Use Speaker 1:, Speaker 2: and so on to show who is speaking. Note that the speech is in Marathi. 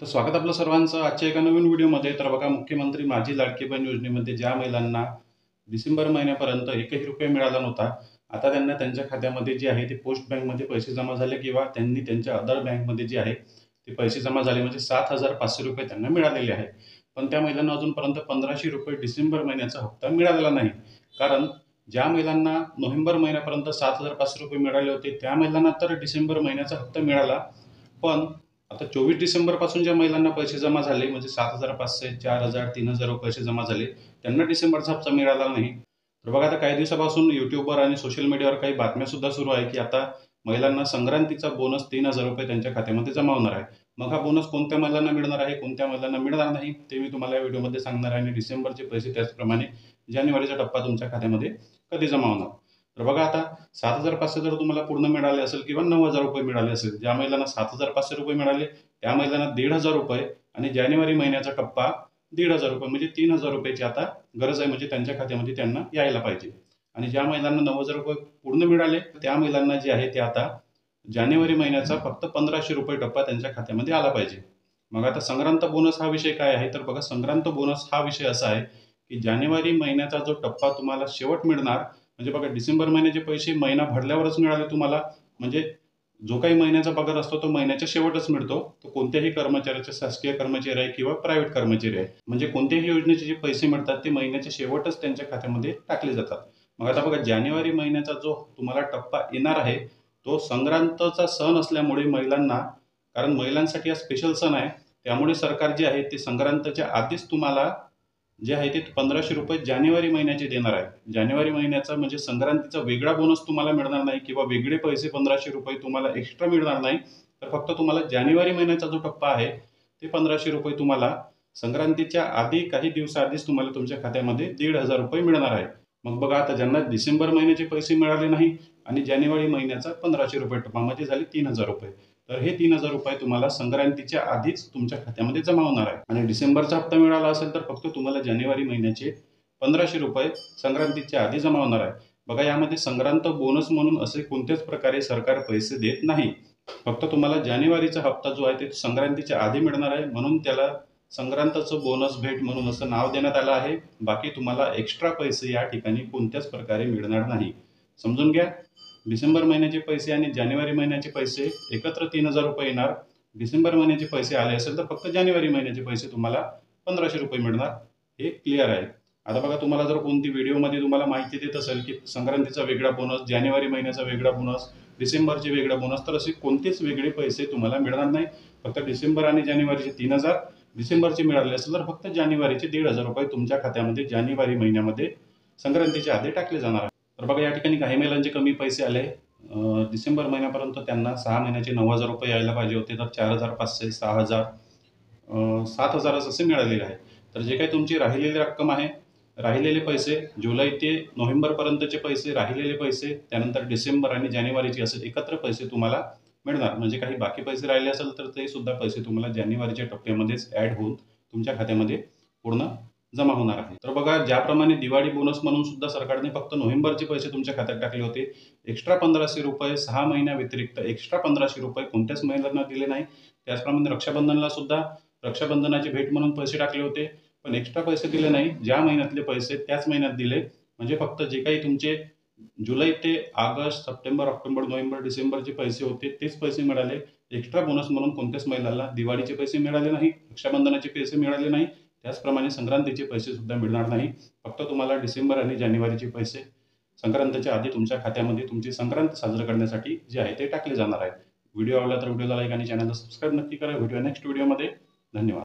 Speaker 1: तर स्वागत आपलं सर्वांचं आजच्या एका नवीन व्हिडिओमध्ये। तर बघा, मुख्यमंत्री माझी लाडकी बहीण योजनेमध्ये ज्या महिलांना डिसेंबर महिन्यापर्यंत एकही रुपया मिळाला नव्हता, आता त्यांना त्यांच्या खात्यामध्ये जे आहे ते पोस्ट बँकमध्ये पैसे जमा झाले किंवा त्यांनी त्यांच्या अदर बँकमध्ये जे आहे ते पैसे जमा झाले, म्हणजे 7,500 रुपये त्यांना मिळालेले आहे। पण त्या महिलांना अजूनपर्यंत 1,500 रुपये डिसेंबर महिन्याचा हप्ता मिळालेला नाही। कारण ज्या महिलांना नोव्हेंबर महिन्यापर्यंत 7,500 रुपये मिळाले होते त्या महिलांना तर डिसेंबर महिन्याचा हप्ता मिळाला, पण आता 24 डिसेंबरपासून ज्या महिलांना पैसे जमा झाले, म्हणजे 7,500, 4,000, 3,000 पैसे जमा झाले, त्यांना डिसेंबरचा हप्ता मिळाला नाही। तर बघा, आता काही दिवसापासून यूट्यूबवर आणि सोशल मीडियावर काही बातम्या सुद्धा सुरू आहे की आता महिलांना संक्रांतीचा बोनस 3,000 रुपये त्यांच्या खात्यामध्ये जमा होणार आहे। मग हा बोनस कोणत्या महिलांना मिळणार आहे, कोणत्या महिलांना मिळणार नाही, ते मी तुम्हाला या व्हिडिओमध्ये सांगणार आहे। आणि डिसेंबरचे पैसे त्याचप्रमाणे जानेवारीचा टप्पा तुमच्या खात्यामध्ये कधी जमा होणार। तर बघा, आता 7,500 जर तुम्हाला पूर्ण मिळाले असेल किंवा 9,000 रुपये मिळाले असेल, ज्या महिलांना 7,500 रुपये मिळाले त्या महिलांना 1,500 रुपये आणि जानेवारी महिन्याचा टप्पा 1,500 रुपये, म्हणजे 3,000 रुपयाची आता गरज आहे, म्हणजे त्यांच्या खात्यामध्ये त्यांना यायला पाहिजे। आणि ज्या महिलांना 9,000 रुपये पूर्ण मिळाले त्या महिलांना जे आहे ते आता जानेवारी महिन्याचा फक्त 1,500 रुपये टप्पा त्यांच्या खात्यामध्ये आला पाहिजे। मग आता संक्रांत बोनस हा विषय काय आहे, तर बघा, संक्रांत बोनस हा विषय असा आहे की जानेवारी महिन्याचा जो टप्पा तुम्हाला शेवट मिळणार, म्हणजे बघा, डिसेंबर महिन्याचे पैसे महिना भरल्यावरच मिळाले तुम्हाला, म्हणजे जो काही महिन्याचा पगार असतो तो महिन्याच्या शेवटच मिळतो। तो कोणत्याही कर्मचाऱ्याचे, शासकीय कर्मचारी आहे किंवा प्रायव्हेट कर्मचारी आहे, म्हणजे कोणत्याही योजनेचे जे पैसे मिळतात ते महिन्याच्या शेवटच त्यांच्या खात्यामध्ये टाकले जातात। मग आता बघा, जानेवारी महिन्याचा जो तुम्हाला टप्पा येणार आहे तो संक्रांतचा सण असल्यामुळे महिलांना, कारण महिलांसाठी हा स्पेशल सण आहे, त्यामुळे सरकार जे आहे ते संक्रांतच्या आधीच तुम्हाला जे आहे ते 1,500 रुपये जानेवारी महिन्याचे देणार आहे। जानेवारी महिन्याचा म्हणजे संक्रांतीचा वेगळा बोनस तुम्हाला मिळणार नाही किंवा वेगळे पैसे 1,500 रुपये तुम्हाला एक्स्ट्रा मिळणार नाही, तर फक्त तुम्हाला जानेवारी महिन्याचा जो टप्पा आहे ते 1,500 रुपये तुम्हाला संक्रांतीच्या आधी काही दिवसाआधीच तुम्हाला तुमच्या खात्यामध्ये 1,500 रुपये मिळणार आहे। मग बघा, आता ज्यांना डिसेंबर महिन्याचे पैसे मिळाले नाही आणि जानेवारी महिन्याचा 1,500 रुपये टप्पा म्हणजे झाले 3,000 रुपये, तर हे 3,000 रुपये तुम्हाला संक्रांतीच्या आधीच तुमच्या खात्यामध्ये जमा होणार आहे। आणि डिसेंबरचा हप्ता मिळाला असेल तर फक्त तुम्हाला जानेवारी महिन्याचे 1,500 रुपये संक्रांतीच्या आधी जमा होणार आहे। बघा, यामध्ये संक्रांत बोनस म्हणून असे कोणत्याच प्रकारे सरकार पैसे देत नाही, फक्त तुम्हाला जानेवारीचा हप्ता जो आहे ते संक्रांतीच्या आधी मिळणार आहे, म्हणून त्याला संक्रांतचं बोनस भेट म्हणून असं नाव देण्यात आलं आहे। बाकी तुम्हाला एक्स्ट्रा पैसे या ठिकाणी कोणत्याच प्रकारे मिळणार नाही, समजून घ्या। डिसेंबर महिन्याचे पैसे आणि जानेवारी महिन्याचे पैसे एकत्र 3,000 रुपये येणार। डिसेंबर महिन्याचे पैसे आले असेल तर फक्त जानेवारी महिन्याचे पैसे तुम्हाला 1,500 रुपये मिळणार, हे क्लिअर आहे। आता बघा, तुम्हाला जर कोणती व्हिडिओमध्ये तुम्हाला माहिती देत असेल की संक्रांतीचा वेगळा बोनस, जानेवारी महिन्याचा वेगळा बोनस, डिसेंबरचे वेगळा बोनस, तर असे कोणतेच वेगळे पैसे तुम्हाला मिळणार नाही। फक्त डिसेंबर आणि जानेवारीचे 3,000, डिसेंबरचे मिळाले असेल तर फक्त जानेवारीचे 1,500 रुपये तुमच्या खात्यामध्ये जानेवारी महिन्यामध्ये संक्रांतीच्या आधी टाकले जाणार आहे। तर बघा, या ठिकाणी काही महिलांचे कमी पैसे आले। डिसेंबर महिन्यापर्यंत त्यांना 6 महिन्याचे 9,000 रुपये यायला पाहिजे होते, तर 4,500, 6,000, 7,000 असे मिळालेले आहे। तर जे काही तुमची राहिलेली रक्कम आहे, राहिलेले पैसे, जुलै ते नोव्हेंबरपर्यंतचे पैसे, राहिलेले पैसे, त्यानंतर डिसेंबर आणि जानेवारीचे असे एकत्र पैसे तुम्हाला मिळणार। म्हणजे काही बाकी पैसे राहिले असेल तर ते सुद्धा पैसे तुम्हाला जानेवारीच्या टप्प्यामध्येच ॲड होऊन तुमच्या खात्यामध्ये पूर्ण जमा होणार आहे। तर बघा, ज्याप्रमाणे दिवाळी बोनस म्हणून सुद्धा सरकारने फक्त नोव्हेंबरचे पैसे तुमच्या खात्यात टाकले होते, एक्स्ट्रा 1,500 रुपये 6 महिन्या व्यतिरिक्त एक्स्ट्रा 1,500 रुपये कोणत्याच महिलांना दिले नाही। त्याचप्रमाणे रक्षाबंधनला सुद्धा रक्षाबंधनाची भेट म्हणून पैसे टाकले होते, पण एक्स्ट्रा पैसे दिले नाही। ज्या महिन्यातले पैसे त्याच महिन्यात दिले, म्हणजे फक्त जे काही तुमचे जुलै ते ऑगस्ट, सप्टेंबर, ऑक्टोबर, नोव्हेंबर, डिसेंबरचे पैसे होते तेच पैसे मिळाले। एक्स्ट्रा बोनस म्हणून कोणत्याच महिलांना दिवाळीचे पैसे मिळाले नाही, रक्षाबंधनाचे पैसे मिळाले नाही, त्याचप्रमाणे संक्रांतीचे पैसे सुद्धा मिळणार नाही। फक्त तुम्हाला डिसेंबर आणि जानेवारीचे पैसे संक्रांतीच्या आधी तुमच्या खात्यामध्ये तुमची संक्रांत साजरी करण्यासाठी जे आहे ते टाकले जाणार आहेत। व्हिडिओ आवडला तर व्हिडिओला लाईक आणि चॅनलला सबस्क्राईब नक्की करा। भेटूया नेक्स्ट व्हिडिओमध्ये। धन्यवाद।